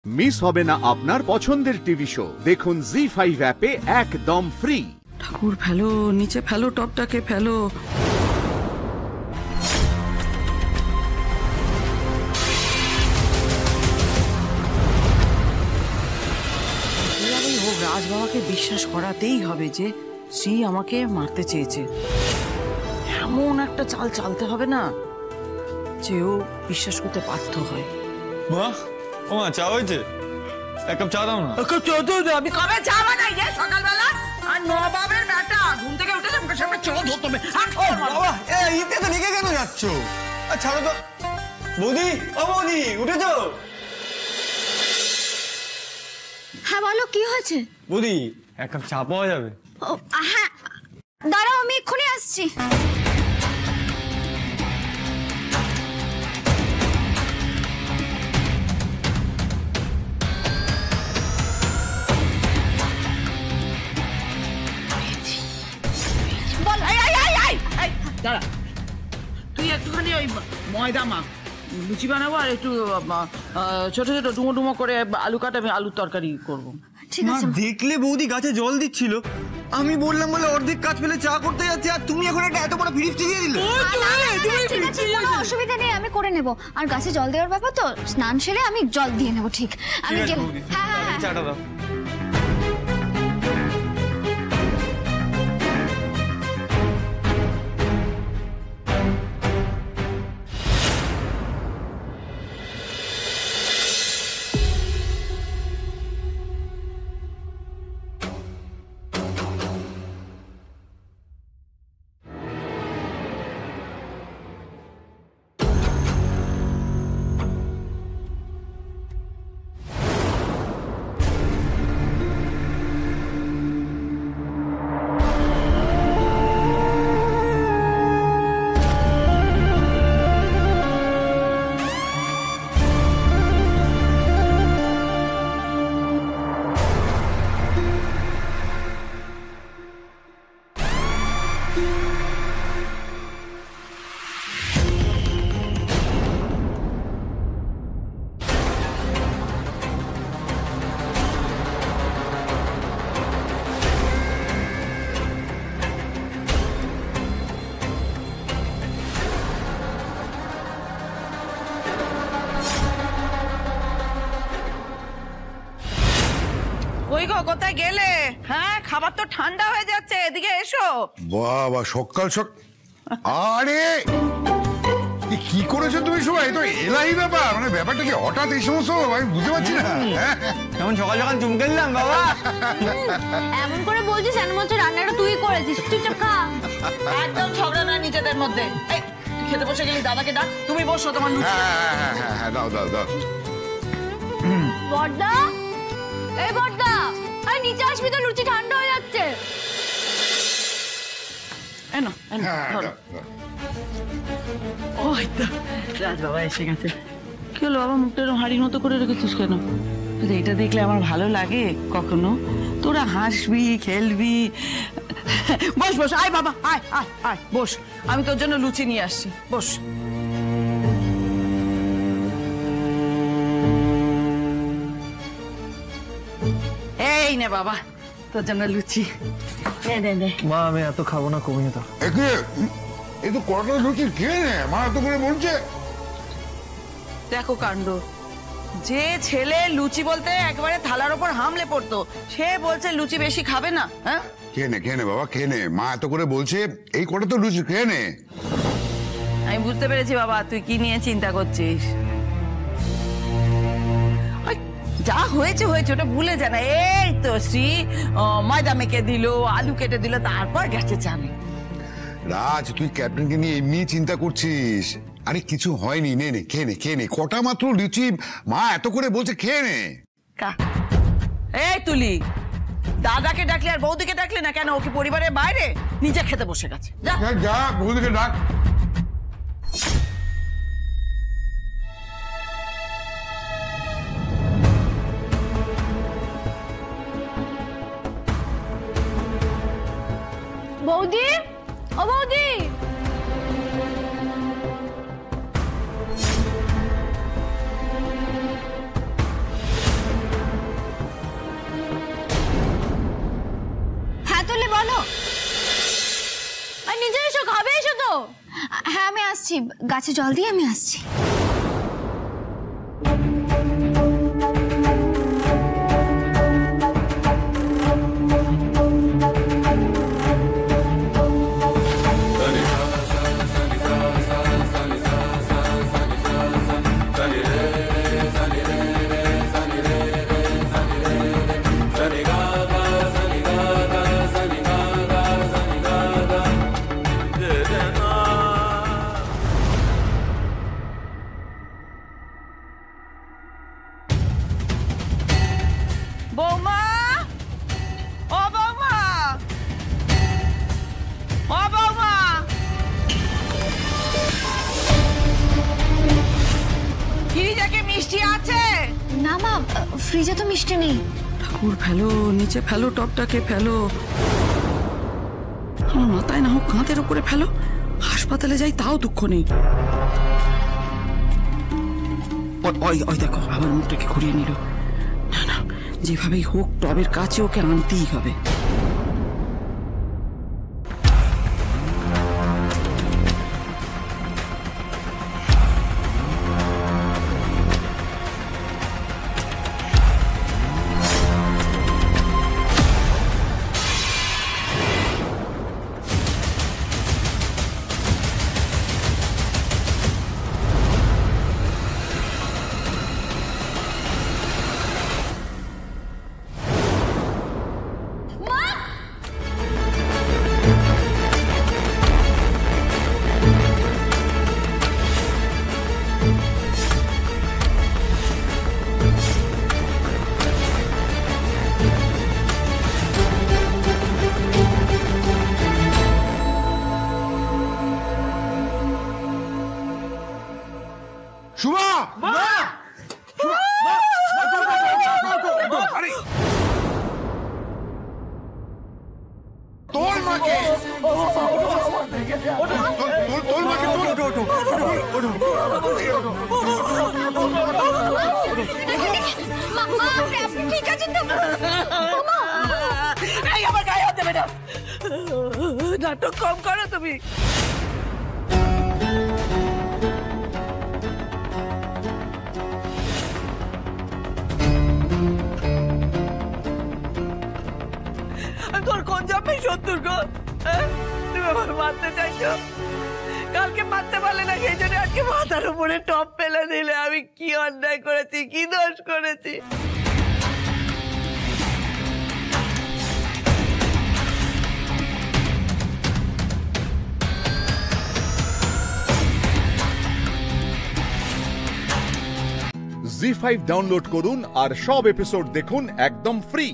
Miss হবে না আপনার পছন্দের টিভি শো। দেখুন জি5 অ্যাপে একদম ফ্রি। ঠাকুর ফেলো, নিচে ফেলো, টপটাকে ফেলো। ও রাজবাবাকে বিশ্বাস করাতেই হবে যে শ্রী আমাকে মারতে চেয়েছে। এমন একটা চাল চালতে হবে না যে ও বিশ্বাস করতে বাধ্য হয়। বাহ, ও মা, চা হয়েছে? এক কাপ চা দাও না। আমি কবে চা বানাই রে সকালবেলা? আর নবাবের বেটা ঘুম থেকে উঠে মুখের সামনে চোখ ধরতে হবে। বাবা, ইতে তো রেগে কেন যাচ্ছ? ছাড়ো তো। বৌদি, ও বৌদি, উঠেছো? হ্যাঁ বলো, কি হয়েছে? বৌদি, এক কাপ চা পাওয়া যাবে? ও হ্যাঁ, দাঁড়াও, আমি এক্ষুনি আসছি। বল। দাঁড়া, তুই একটুখানি ওই ময়দা মাখ, লুচি বানাবো আর একটু ছোট ছোট ডুমো ডুমো করে আলু কাটা, আমি আলুর তরকারি করবো। ঠিক আছে। দেখলে বৌদি গাছে জল দিচ্ছিল, আমি বললাম বলে অর্ধেক কাজ ফেলে চা করতে যাচ্ছে, আর তুমি এখন একটা এত বড় ফিরিফটি দিয়ে দিলে। ঠিক আছে, কোনো অসুবিধা নেই, আমি করে নেব। আর গাছে জল দেওয়ার ব্যাপার তো, স্নান সেরে আমি জল দিয়ে নেব। ঠিক, আমি গেলাম। হ্যাঁ হ্যাঁ হ্যাঁ, চাটা দাও। ওই গো, কোথায় গেলে? হ্যাঁ, খাবার তো ঠান্ডা হয়ে যাচ্ছে, এদিকে এসো। বাবা, সকাল আরে কি করেছো তুমি সবাই? তো এলাই ব্যাপার, মানে ব্যাপারটা কি হঠাৎ এই সমস্ত, আমি বুঝতে পারছি না। এমন সকাল সকাল চমকে দিলাম বাবা। এমন করে বলছিস যেন মনে হচ্ছে রান্নাটা তুই করেছিস। চুপচাপ খা। একদম ঝগড়া নয় নিজেদের মধ্যে। এই, খেতে বসে গেলি, দাদাকে ডাক। তুমি বসো, তোমার লুচি। হ্যাঁ, দাও দাও দাও। বড়দা, এই বড়দা, আরে নিচে আসবি তো, লুচি ঠান্ডা হয়ে যাচ্ছে। এনো এনো, ধরো। ওই তো রাজ বাবা এসে গেছে। কি হলো বাবা, মুখটা এরকম হাড়ির মতো করে রেখেছিস কেন? এইটা দেখলে আমার ভালো লাগে কখনো? তোরা হাসবি, খেলবি। বস বস, আয় বাবা, আয় আয় আয়, বস। আমি তোর জন্য লুচি নিয়ে আসছি, বস। এই নে বাবা, তোর জন্য লুচি। মা, আমি এত খাবো না, কমিয়ে দাও। এই তো কটা লুচি খেয়ে নে, মা এত করে বলছে। দেখো কাণ্ড, যে ছেলে লুচি বলতে একবারে থালার ওপর হামলে পড়তো, সে বলছে লুচি বেশি খাবে না। হ্যাঁ, খেয়ে নে বাবা, খেয়ে নে। মা এত করে বলছে, এই কটা তো লুচি খেয়ে নে। আমি বুঝতে পেরেছি বাবা, তুই কি নিয়ে চিন্তা করছিস। ওই যা হয়েছে হয়েছে, ওটা ভুলে যা না। এই তো শ্রী ময়দা মেখে দিল, আলু কেটে দিল, তারপর গেছে চানে। রাজ, তুই ক্যাপ্টেনকে নিয়ে এমনি চিন্তা করছিস। আরে কিছু হয়নি, নে নে, খেয়ে নে। কটা মাত্র লুচি, মা এত করে বলছে, খেয়ে নে। এই তুলি, দাদাকে ডাকলি আর বৌদিকে ডাকলি না কেন? ও কি পরিবারের বাইরে? নিজে খেতে বসে গেছে। যা, বৌদিকে ডাক। বৌদি, ও বৌদি, হ্যাঁ আমি আসছি, গাছে জল দিয়ে আমি আসছি। বৌমা, ও বৌমা, ও বৌমা, ফ্রিজে কি মিষ্টি আছে? না মা, ফ্রিজে তো মিষ্টি নেই। ঠাকুর ফেলো, নিচে ফেলো, টপটাকে ফেলো। আমার মাথায় না হোক কাঁধের উপরে ফেলো। হাসপাতালে যাই তাও দুঃখ নেই। ওই দেখো আবার মুখটাকে ঘুরিয়ে নিল। না না, যেভাবেই হোক টবের কাছে ওকে আনতেই হবে। শুভা! আরে তোর মাকে তোর মাকে আপনি ঠিক আছেন তো? এই আমার গায়ে হাত দেবে না। নাটক কম করো তুমি। তোর কোন যাবে শত্রুর গো? তুমি আমার মারতে চাইছো? কালকে মারতে পারলে না, সেই জন্য আজকে মাথার উপরে টপ ফেলে দিলে। আমি কি অন্যায় করেছি, কি দোষ করেছি? জি5 ডাউনলোড করুন আর সব এপিসোড দেখুন একদম ফ্রি।